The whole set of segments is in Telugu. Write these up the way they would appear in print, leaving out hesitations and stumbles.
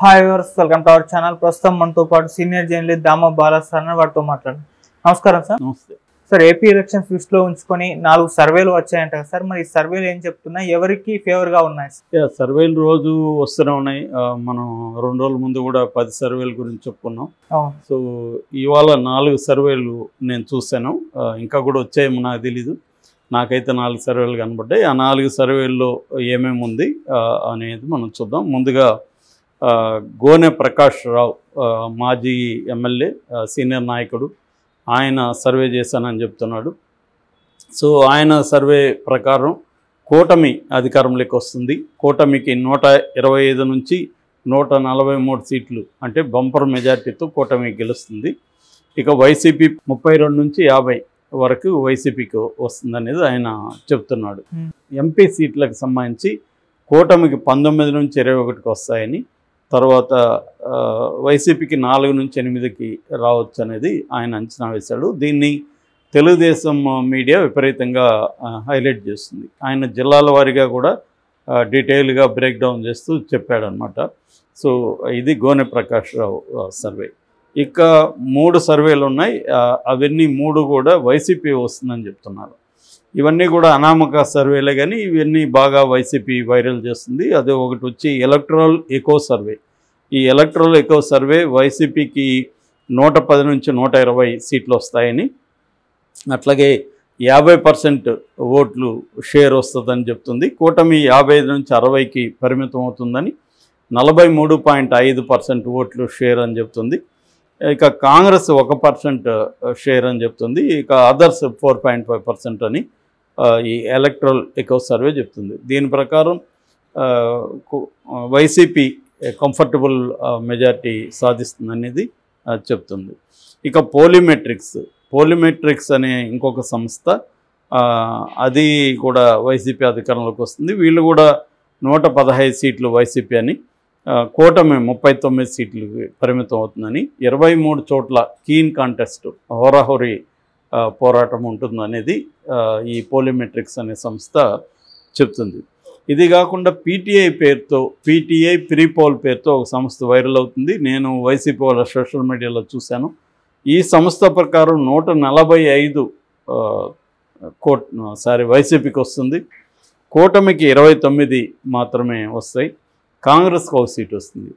Hi viewers, welcome to our channel. ప్రస్తుతం మనతో పాటు సీనియర్ జర్నలిస్ట్ దామ బాలసార్ వారితో మాట్లాడండి. నమస్కారం సార్. నమస్తే సార్, ఏపీ ఎలక్షన్స్ దృష్టిలో ఉంచుకొని 4 సర్వేలు వచ్చాయంట కదా సార్, మరి ఈ సర్వేలు ఏం చెప్తున్నాయి, ఎవరికి ఫేవర్ గా ఉన్నాయి? సర్వేలు రోజు వస్తూనే ఉన్నాయి. మనం 2 రోజుల ముందు కూడా 10 సర్వేల గురించి చెప్పుకున్నాం. సో ఇవాళ 4 సర్వేలు నేను చూశాను. ఇంకా కూడా వచ్చాయేమో నాకు తెలీదు. నాకైతే 4 సర్వేలు కనబడ్డాయి. ఆ 4 సర్వేల్లో ఏమేమి ఉంది అనేది మనం చూద్దాం. ముందుగా గోనె ప్రకాష్ రావు, మాజీ ఎమ్మెల్యే, సీనియర్ నాయకుడు, ఆయన సర్వే చేశానని చెప్తున్నాడు. సో ఆయన సర్వే ప్రకారం కూటమి అధికారంలోకి వస్తుంది. కూటమికి 125 నుంచి 143 సీట్లు, అంటే బంపర్ మెజార్టీతో కూటమి గెలుస్తుంది. ఇక వైసీపీ 32 నుంచి 50 వరకు వైసీపీకి వస్తుంది అనేది ఆయన చెప్తున్నాడు. ఎంపీ సీట్లకు సంబంధించి కూటమికి 19 నుంచి 21కి వస్తాయని, తర్వాత వైసీపీకి 4 నుంచి 8కి రావచ్చు అనేది ఆయన అంచనా వేశాడు. దీన్ని తెలుగుదేశం మీడియా విపరీతంగా హైలైట్ చేస్తుంది. ఆయన జిల్లాల వారీగా కూడా డీటెయిల్గా బ్రేక్ డౌన్ చేస్తూ చెప్పాడనమాట. సో ఇది గోనె ప్రకాష్ రావు సర్వే. ఇక 3 సర్వేలు ఉన్నాయి. అవన్నీ 3 కూడా వైసీపీ వస్తుందని చెప్తున్నారు. ఇవన్నీ కూడా అనామక సర్వేలే, కానీ ఇవన్నీ బాగా వైసీపీ వైరల్ చేస్తుంది. అదే ఒకటి వచ్చి ఎలక్ట్రల్ ఎకో సర్వే. ఈ ఎలక్ట్రల్ ఎకో సర్వే వైసీపీకి 110 నుంచి 120 సీట్లు వస్తాయని, అట్లాగే 50% ఓట్లు షేర్ వస్తుందని చెప్తుంది. కూటమి 55 నుంచి 60కి పరిమితం అవుతుందని, 43.5% ఓట్లు షేర్ అని చెప్తుంది. ఇక కాంగ్రెస్ 1% షేర్ అని చెప్తుంది. ఇక అదర్స్ 4.5% అని ఈ ఎలక్ట్రల్ ఎకో సర్వే చెప్తుంది. దీని ప్రకారం వైసీపీ కంఫర్టబుల్ మెజార్టీ సాధిస్తుంది అనేది చెప్తుంది. ఇక పోలిమెట్రిక్స్ అనే ఇంకొక సంస్థ, అది కూడా వైసీపీ అధికారంలోకి వస్తుంది. వీళ్ళు కూడా 115 సీట్లు వైసీపీ అని, కూటమి 39 సీట్లకి పరిమితం అవుతుందని, 23 చోట్ల కీన్ కాంటెస్ట్, హోరాహోరీ పోరాటం ఉంటుందనేది ఈ పోలిమెట్రిక్స్ అనే సంస్థ చెప్తుంది. ఇది కాకుండా పీటీఐ ప్రీపోల్ పేరుతో ఒక సంస్థ వైరల్ అవుతుంది. నేను వైసీపీ వాళ్ళ సోషల్ మీడియాలో చూశాను. ఈ సంస్థ ప్రకారం 145 వైసీపీకి వస్తుంది. కూటమికి 29 మాత్రమే వస్తాయి. కాంగ్రెస్కి 1 సీట్ వస్తుంది.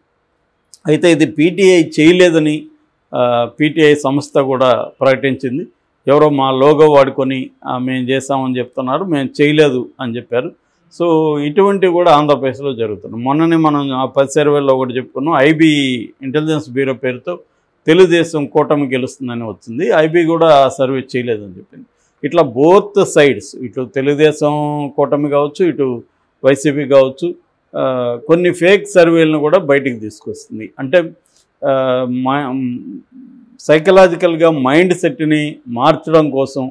అయితే ఇది పీటీఐ చేయలేదని పీటీఐ సంస్థ కూడా ప్రకటించింది. ఎవరో మా లోగో వాడుకొని మేము చేస్తామని చెప్తున్నారు, మేము చేయలేదు అని చెప్పారు. సో ఇటువంటివి కూడా ఆంధ్రప్రదేశ్లో జరుగుతున్నాయి. మొన్ననే మనం ఆ 10 సర్వేల్లో ఒకటి చెప్పుకున్నాం. ఐబీ ఇంటెలిజెన్స్ బ్యూరో పేరుతో తెలుగుదేశం కూటమి గెలుస్తుందని వచ్చింది. ఐబీ కూడా ఆ సర్వే చేయలేదని చెప్పింది. ఇట్లా బోత్ సైడ్స్, ఇటు తెలుగుదేశం కూటమి కావచ్చు, ఇటు వైసీపీ కావచ్చు, కొన్ని ఫేక్ సర్వేలను కూడా బయటికి తీసుకొస్తుంది. అంటే సైకలాజికల్గా మైండ్ సెట్ని మార్చడం కోసం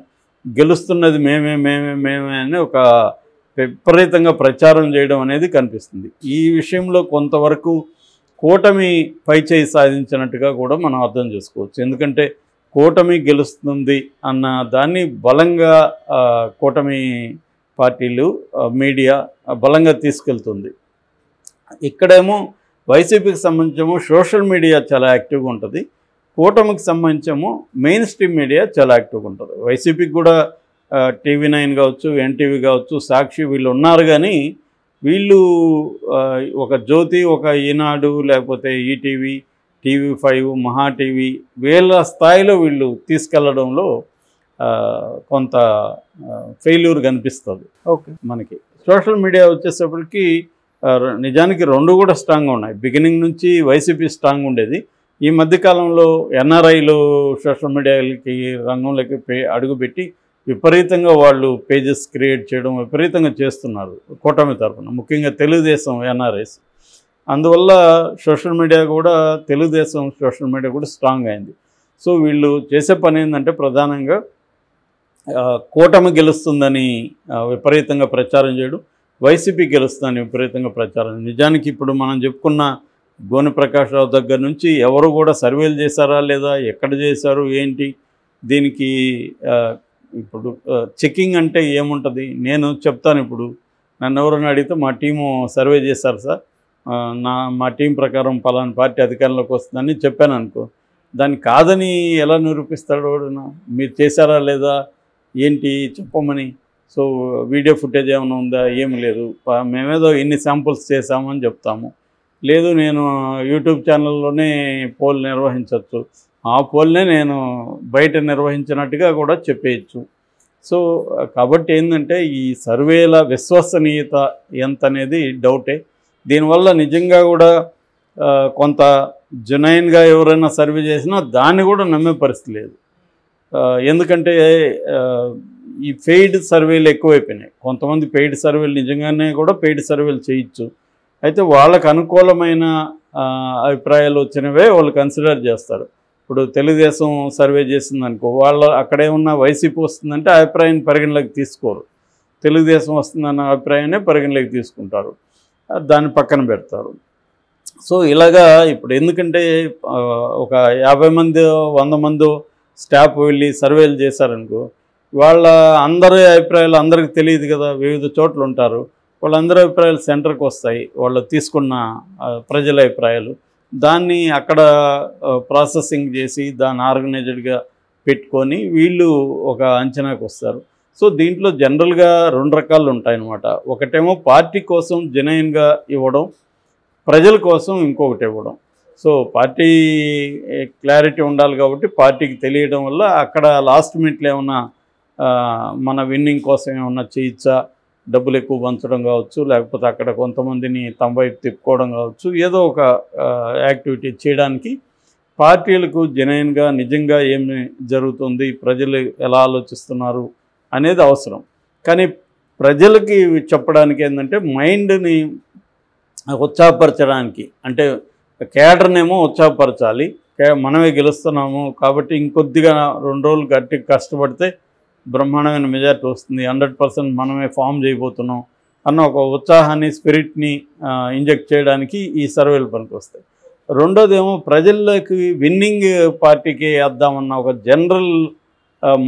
గెలుస్తున్నది మేమే అని ఒక విపరీతంగా ప్రచారం చేయడం అనేది కనిపిస్తుంది. ఈ విషయంలో కొంతవరకు కూటమి పైచేయి సాధించినట్టుగా కూడా మనం అర్థం చేసుకోవచ్చు. ఎందుకంటే కూటమి గెలుస్తుంది అన్న దాన్ని బలంగా కూటమి పార్టీలు, మీడియా బలంగా తీసుకెళ్తుంది. ఇక్కడేమో వైసీపీకి సంబంధించేమో సోషల్ మీడియా చాలా యాక్టివ్గా ఉంటుంది. కూటమికి సంబంధించేమో మెయిన్ స్ట్రీమ్ మీడియా చాలా యాక్టివ్గా ఉంటుంది. వైసీపీకి కూడా TV9 కావచ్చు, ఎన్టీవీ కావచ్చు, సాక్షి వీళ్ళు ఉన్నారు. కానీ వీళ్ళు ఒక జ్యోతి, ఒక ఈనాడు, లేకపోతే ఈటీవీ, TV5, మహా టీవీ, వీళ్ళ స్థాయిలో వీళ్ళు తీసుకెళ్లడంలో కొంత ఫెయిల్యూర్ కనిపిస్తుంది మనకి. సోషల్ మీడియా వచ్చేసప్పటికి నిజానికి 2 కూడా స్ట్రాంగ్గా ఉన్నాయి. బిగినింగ్ నుంచి వైసీపీ స్ట్రాంగ్ ఉండేది. ఈ మధ్యకాలంలో ఎన్ఆర్ఐలు సోషల్ మీడియాకి రంగంలోకి అడుగుపెట్టి విపరీతంగా వాళ్ళు పేజెస్ క్రియేట్ చేయడం విపరీతంగా చేస్తున్నారు కూటమి తరఫున, ముఖ్యంగా తెలుగుదేశం ఎన్ఆర్ఐస్. అందువల్ల సోషల్ మీడియా కూడా, తెలుగుదేశం సోషల్ మీడియా కూడా స్ట్రాంగ్ అయింది. సో వీళ్ళు చేసే పని ఏంటంటే ప్రధానంగా కూటమి గెలుస్తుందని విపరీతంగా ప్రచారం చేయడం, వైసీపీ గెలుస్తుందని విపరీతంగా ప్రచారం. నిజానికి ఇప్పుడు మనం చెప్పుకున్న గోనె ప్రకాష్ రావు దగ్గర నుంచి ఎవరు కూడా సర్వేలు చేశారా లేదా, ఎక్కడ చేశారు, ఏంటి, దీనికి ఇప్పుడు చెకింగ్ అంటే ఏముంటుంది నేను చెప్తాను. ఇప్పుడు నన్ను ఎవరైనా అడిగితే మా టీము సర్వే చేశారు సార్, మా టీం ప్రకారం పలానా పార్టీ అధికారంలోకి వస్తుందని చెప్పాను అనుకో, దాన్ని కాదని ఎలా నిరూపిస్తాడు వాడునా? మీరు చేశారా లేదా ఏంటి చెప్పమని. సో వీడియో ఫుటేజ్ ఏమైనా ఉందా? ఏమి లేదు. మేమేదో ఇన్ని శాంపుల్స్ చేసామని చెప్తాము. లేదు నేను యూట్యూబ్ ఛానల్లోనే పోల్ నిర్వహించవచ్చు, ఆ పోల్నే నేను బయట నిర్వహించినట్టుగా కూడా చెప్పేయచ్చు. సో కాబట్టి ఏంటంటే ఈ సర్వేల విశ్వసనీయత ఎంత అనేది డౌటే. దీనివల్ల నిజంగా కూడా కొంత జెన్యూన్గా ఎవరైనా సర్వే చేసినా దాన్ని కూడా నమ్మే పరిస్థితి లేదు. ఎందుకంటే ఈ పెయిడ్ సర్వేలు ఎక్కువైపోయినాయి. కొంతమంది పెయిడ్ సర్వేలు నిజంగానే కూడా పెయిడ్ సర్వేలు చేయొచ్చు. అయితే వాళ్ళకు అనుకూలమైన అభిప్రాయాలు వచ్చినవే వాళ్ళు కన్సిడర్ చేస్తారు. ఇప్పుడు తెలుగుదేశం సర్వే చేసిందనుకో, వాళ్ళు అక్కడే ఉన్న వైసీపీ వస్తుందంటే ఆ అభిప్రాయాన్ని పరిగణలోకి తీసుకోరు. తెలుగుదేశం వస్తుందన్న అభిప్రాయాన్ని పరిగణలోకి తీసుకుంటారు, దాన్ని పక్కన పెడతారు. సో ఇలాగా ఇప్పుడు ఎందుకంటే ఒక 50 మంది 100 మంది స్టాఫ్ వెళ్ళి సర్వేలు చేశారనుకో, వాళ్ళ అందరి అభిప్రాయాలు అందరికి తెలియదు కదా, వివిధ చోట్ల ఉంటారు. వాళ్ళందరి అభిప్రాయాలు సెంటర్కి వస్తాయి, వాళ్ళు తీసుకున్న ప్రజల అభిప్రాయాలు. దాన్ని అక్కడ ప్రాసెసింగ్ చేసి దాన్ని ఆర్గనైజ్డ్గా పెట్టుకొని వీళ్ళు ఒక అంచనాకు వస్తారు. సో దీంట్లో జనరల్గా 2 రకాలు ఉంటాయన్నమాట. ఒకటేమో పార్టీ కోసం జెన్యూన్గా ఇవ్వడం, ప్రజల కోసం ఇంకొకటి ఇవ్వడం. సో పార్టీ క్లారిటీ ఉండాలి కాబట్టి పార్టీకి తెలియడం వల్ల అక్కడ లాస్ట్ మినిట్లో ఏమన్నా మన విన్నింగ్ కోసం ఏమన్నా చేయొచ్చా, డబ్బులు ఎక్కువ పంచడం కావచ్చు, లేకపోతే అక్కడ కొంతమందిని తమ వైపు తిప్పుకోవడం కావచ్చు, ఏదో ఒక యాక్టివిటీ చేయడానికి పార్టీలకు జెన్యూన్గా నిజంగా ఏమి జరుగుతుంది, ప్రజలు ఎలా ఆలోచిస్తున్నారు అనేది అవసరం. కానీ ప్రజలకి చెప్పడానికి ఏంటంటే మైండ్ని ఉత్సాహపరచడానికి, అంటే కేడర్నేమో ఉత్సాహపరచాలి, మనమే గెలుస్తున్నాము కాబట్టి ఇంకొద్దిగా 2 రోజులు గట్టిగా కష్టపడితే బ్రహ్మాండమైన మెజార్టీ వస్తుంది, 100% మనమే ఫామ్ చేయబోతున్నాం అన్న ఒక ఉత్సాహాన్ని స్పిరిట్ని ఇంజెక్ట్ చేయడానికి ఈ సర్వేలు పనికొస్తాయి. రెండోదేమో ప్రజల్లోకి విన్నింగ్ పార్టీకి వేద్దామన్న ఒక జనరల్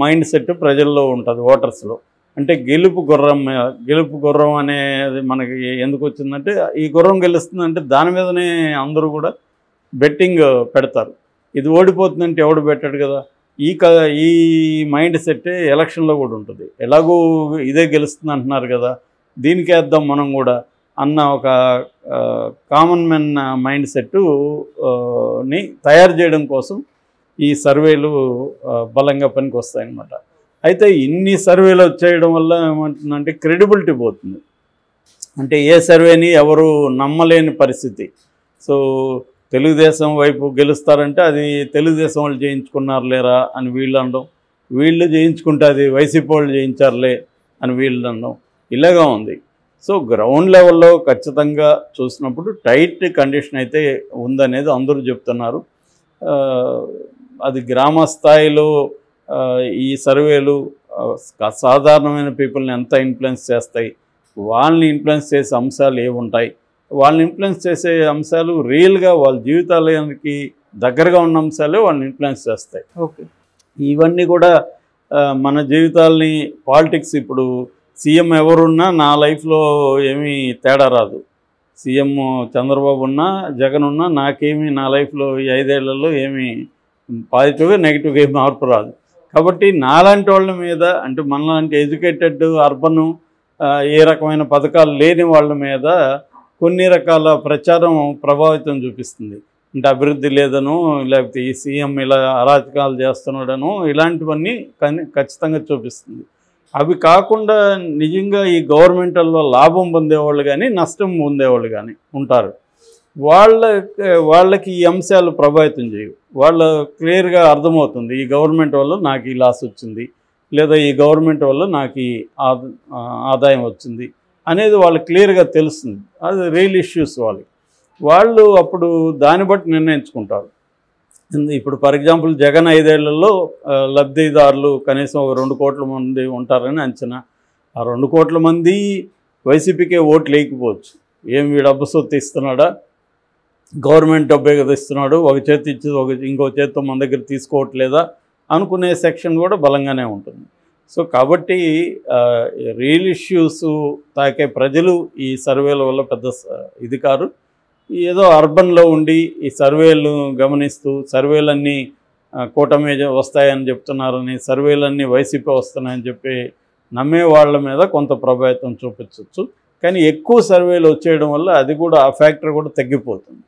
మైండ్ సెట్ ప్రజల్లో ఉంటుంది, ఓటర్స్లో. అంటే గెలుపు గుర్రం అనేది మనకి ఎందుకు వచ్చిందంటే, ఈ గుర్రం గెలుస్తుందంటే దాని మీదనే అందరూ కూడా బెట్టింగ్ పెడతారు. ఇది ఓడిపోతుందంటే ఎవడు పెట్టాడు కదా. ఈ మైండ్ సెట్ ఎలక్షన్లో కూడా ఉంటుంది. ఎలాగూ ఇదే గెలుస్తుంది అంటున్నారు కదా, దీనికి వేద్దాం మనం కూడా అన్న ఒక కామన్ మెన్ మైండ్ సెట్ని తయారు చేయడం కోసం ఈ సర్వేలు బలంగా పనికి వస్తాయన్నమాట. అయితే ఇన్ని సర్వేలు వచ్చేయడం వల్ల ఏమంటుందంటే క్రెడిబిలిటీ పోతుంది. అంటే ఏ సర్వేని ఎవరు నమ్మలేని పరిస్థితి. సో తెలుగుదేశం వైపు గెలుస్తారంటే అది తెలుగుదేశం వాళ్ళు చేయించుకున్నారు లేరా అని వీళ్ళు అనడం, వీళ్ళు చేయించుకుంటే అది వైసీపీ వాళ్ళు చేయించారులే అని వీళ్ళు అనడం, ఇలాగా ఉంది. సో గ్రౌండ్ లెవెల్లో ఖచ్చితంగా చూసినప్పుడు టైట్ కండిషన్ అయితే ఉందనేది అందరూ చెప్తున్నారు. అది గ్రామ స్థాయిలో ఈ సర్వేలు సాధారణమైన పీపుల్ని ఎంత ఇన్ఫ్లుయెన్స్ చేస్తాయి, వాళ్ళని ఇన్ఫ్లుయెన్స్ చేసే అంశాలు ఏముంటాయి, వాళ్ళని ఇన్ఫ్లుయెన్స్ చేసే అంశాలు రియల్గా వాళ్ళ జీవితాలకి దగ్గరగా ఉన్న అంశాలే వాళ్ళని ఇన్ఫ్లుయెన్స్ చేస్తాయి. ఓకే, ఇవన్నీ కూడా మన జీవితాలని పాలిటిక్స్, ఇప్పుడు సీఎం ఎవరున్నా నా లైఫ్లో ఏమీ తేడా రాదు. సీఎం చంద్రబాబు ఉన్నా జగన్ ఉన్నా నాకేమీ నా లైఫ్లో ఈ 5 ఏళ్లలో ఏమీ పాజిటివ్గా నెగిటివ్గా ఏమి మార్పు రాదు. కాబట్టి నాలాంటి వాళ్ళ మీద, అంటే మనలాంటి ఎడ్యుకేటెడ్ అర్బన్ ఏ రకమైన పథకాలు లేని వాళ్ళ మీద కొన్ని రకాల ప్రచారం ప్రభావితం చూపిస్తుంది. అంటే అభివృద్ధి లేదనో, లేకపోతే ఈ సీఎం ఇలా అరాచకాలు చేస్తున్నాడనో, ఇలాంటివన్నీ ఖచ్చితంగా చూపిస్తుంది. అవి కాకుండా నిజంగా ఈ గవర్నమెంట్లో లాభం పొందేవాళ్ళు కానీ నష్టం పొందేవాళ్ళు కానీ ఉంటారు. వాళ్ళకి ఈ అంశాలు ప్రభావితం చేయవు. వాళ్ళు క్లియర్గా అర్థమవుతుంది, ఈ గవర్నమెంట్ వల్ల నాకు ఈ లాస్ వచ్చింది, లేదా ఈ గవర్నమెంట్ వల్ల నాకు ఈ ఆదాయం వచ్చింది అనేది వాళ్ళకి క్లియర్గా తెలుస్తుంది. అది రియల్ ఇష్యూస్ వాళ్ళు అప్పుడు దాన్ని బట్టి నిర్ణయించుకుంటారు. ఇప్పుడు ఫర్ ఎగ్జాంపుల్ జగన్ 5 ఏళ్లలో లబ్ధిదారులు కనీసం 2 కోట్ల మంది ఉంటారని అంచనా. ఆ 2 కోట్ల మంది వైసీపీకే ఓట్లు వేయకపోవచ్చు. ఏం వీడు డబ్బు సొత్తు ఇస్తున్నాడా, గవర్నమెంట్ డబ్బే కదా ఇస్తున్నాడు, ఒక చేతి ఇచ్చి ఇంకో చేతితో మన దగ్గర తీసుకోవట్లేదా అనుకునే సెక్షన్ కూడా బలంగానే ఉంటుంది. సో కాబట్టి రియల్ ఇష్యూస్ తాకే ప్రజలు ఈ సర్వేల వల్ల పెద్ద ఇది కారు. ఏదో అర్బన్లో ఉండి ఈ సర్వేలు గమనిస్తూ సర్వేలన్నీ కూటమి వస్తాయని చెప్తున్నారని, సర్వేలన్నీ వైసీపీ వస్తున్నాయని చెప్పి నమ్మే వాళ్ళ మీద కొంత ప్రభావితం చూపించవచ్చు. కానీ ఎక్కువ సర్వేలు వచ్చేయడం వల్ల అది కూడా ఆ ఫ్యాక్టర్ కూడా తగ్గిపోతుంది.